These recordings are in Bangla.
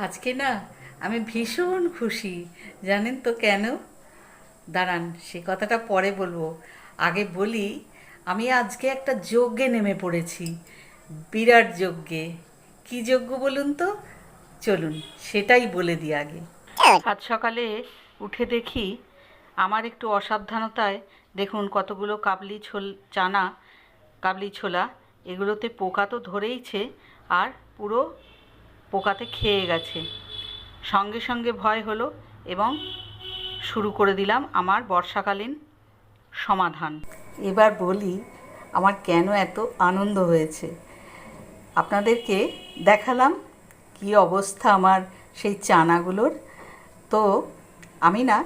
আজকে না আমি ভীষণ খুশি। জানেন তো কেন? দাঁড়ান, সে কথাটা পরে বলবো। আগে বলি, আমি আজকে একটা যজ্ঞে নেমে পড়েছি। বিরাট যজ্ঞে। কি যজ্ঞ বলুন তো? চলুন সেটাই বলে দিই আগে। আজ সকালে উঠে দেখি আমার একটু অসাবধানতায়, দেখুন কতগুলো চানা, কাবলি ছোলা, এগুলোতে পোকা তো ধরেইছে, আর পুরো পোকাতে খেয়ে গেছে। সঙ্গে সঙ্গে ভয় হলো এবং শুরু করে দিলাম আমার বর্ষাকালীন সমাধান। এবার বলি আমার কেন এত আনন্দ হয়েছে। আপনাদেরকে দেখালাম কি অবস্থা আমার সেই চানাগুলোর। তো আমি না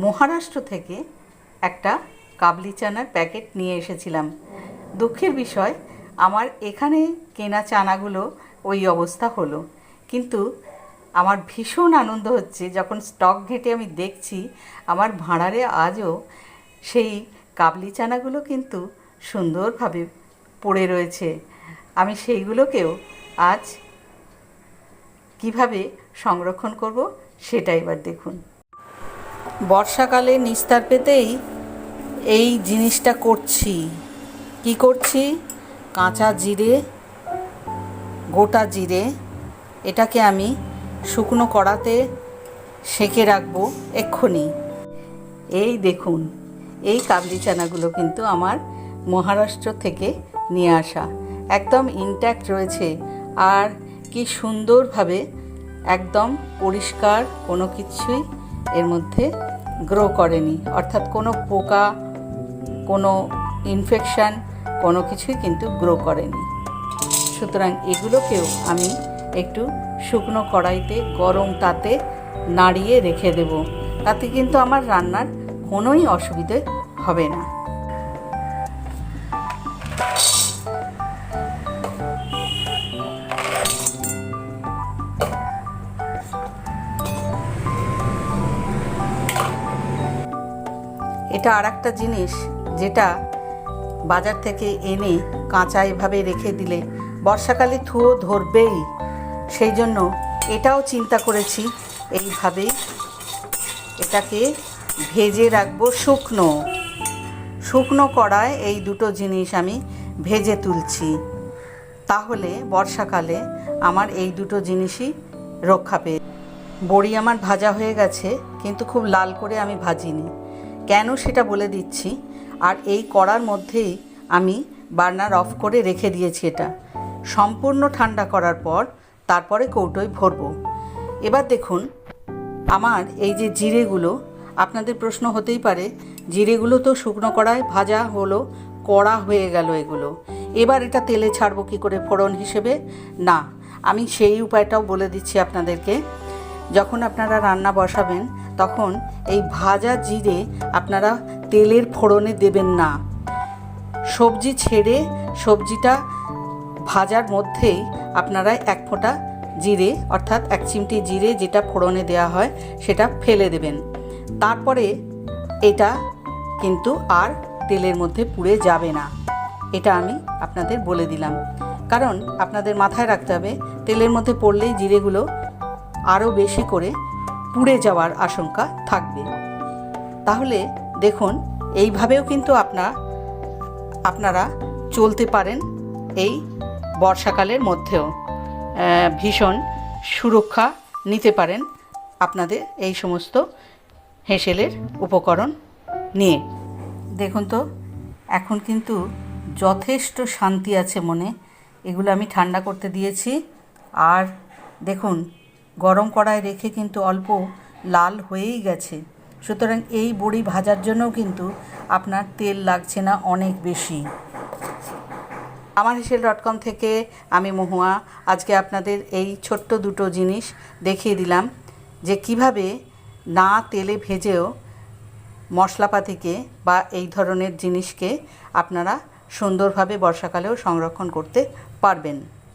মহারাষ্ট্র থেকে একটা কাবলি চানার প্যাকেট নিয়ে এসেছিলাম। দুঃখের বিষয়, আমার এখানে কেনা চানাগুলো ওই অবস্থা হলো। কিন্তু আমার ভীষণ আনন্দ হচ্ছে যখন স্টক ঘেঁটে আমি দেখছি আমার ভাঁড়ারে আজও সেই কাবলি চানাগুলো কিন্তু সুন্দরভাবে পড়ে রয়েছে। আমি সেইগুলোকেও আজ কিভাবে সংরক্ষণ করব সেটা এবার দেখুন। বর্ষাকালে নিস্তার পেতেই এই জিনিসটা করছি। কি করছি? কাঁচা জিরে, গোটা জিরে, এটাকে আমি শুকনো কড়াতে সেঁকে রাখবো এক্ষুনি। এই দেখুন, এই কাবলি চানাগুলো কিন্তু আমার মহারাষ্ট্র থেকে নিয়ে আসা, একদম ইনট্যাক্ট রয়েছে। আর কি সুন্দরভাবে একদম পরিষ্কার, কোনো কিছুই এর মধ্যে গ্রো করেনি, অর্থাৎ কোনো পোকা, কোনো ইনফেকশান, কোনো কিছুই কিন্তু গ্রো করেনি। সুতরাং এগুলোকেও আমি একটু শুকনো কড়াইতে গরম তাতে নাড়িয়ে রেখে দেব। তাতে কিন্তু আমার রান্নার কোনোই অসুবিধে হবে না। এটা আর একটা জিনিস যেটা বাজার থেকে এনে কাঁচা এভাবে রেখে দিলে বর্ষাকালে ধুয়ো ধরবেই। সেই জন্য এটাও চিন্তা করেছি এইভাবেই এটাকে ভেজে রাখবো। শুকনো কড়ায় এই দুটো জিনিস আমি ভেজে তুলছি। তাহলে বর্ষাকালে আমার এই দুটো জিনিসই রক্ষা পেয়ে। বড়ি আমার ভাজা হয়ে গেছে, কিন্তু খুব লাল করে আমি ভাজিনি। কেন সেটা বলে দিচ্ছি। আর এই কড়ার মধ্যেই আমি বার্নার অফ করে রেখে দিয়েছি। এটা সম্পূর্ণ ঠান্ডা করার পর তারপরে কৌটোয় ভরবো। এবার দেখুন আমার এই যে জিরেগুলো, আপনাদের প্রশ্ন হতেই পারে, জিরেগুলো তো শুকনো কড়ায় ভাজা হলো, কড়া হয়ে গেল এগুলো, এবার এটা তেলে ছাড়বো কী করে ফোড়ন হিসেবে? না, আমি সেই উপায়টাও বলে দিচ্ছি আপনাদেরকে। যখন আপনারা রান্না বসাবেন তখন এই ভাজা জিরে আপনারা তেলের ফোড়নে দেবেন না। সবজি ছেড়ে সবজিটা ভাজার মধ্যেই আপনারা এক ফোঁটা জিরে, অর্থাৎ এক চিমটি জিরে যেটা ফোড়নে দেওয়া হয় সেটা ফেলে দেবেন। তারপরে এটা কিন্তু আর তেলের মধ্যে পুড়ে যাবে না। এটা আমি আপনাদের বলে দিলাম, কারণ আপনাদের মাথায় রাখতে হবে তেলের মধ্যে পড়লেই জিরেগুলো আরও বেশি করে পুড়ে যাওয়ার আশঙ্কা থাকবে। তাহলে দেখুন এইভাবেও কিন্তু আপনারা চলতে পারেন এই বর্ষাকালের মধ্যেও। ভীষণ সুরক্ষা নিতে পারেন আপনাদের এই সমস্ত হেঁসেলের উপকরণ নিয়ে। দেখুন তো এখন কিন্তু যথেষ্ট শান্তি আছে মনে। এগুলো আমি ঠান্ডা করতে দিয়েছি। আর দেখুন গরম কড়ায় রেখে কিন্তু অল্প লাল হয়েই গেছে। সুতরাং এই বড়ি ভাজার জন্যও কিন্তু আপনার তেল লাগছে না অনেক বেশি। আমার হেসেল.com থেকে আমি মহুয়া আজকে আপনাদের এই ছোট্ট দুটো জিনিস দেখিয়ে দিলাম যে কিভাবে না তেলে ভেজেও মশলাপাতিকে বা এই ধরনের জিনিসকে আপনারা সুন্দরভাবে বর্ষাকালেও সংরক্ষণ করতে পারবেন।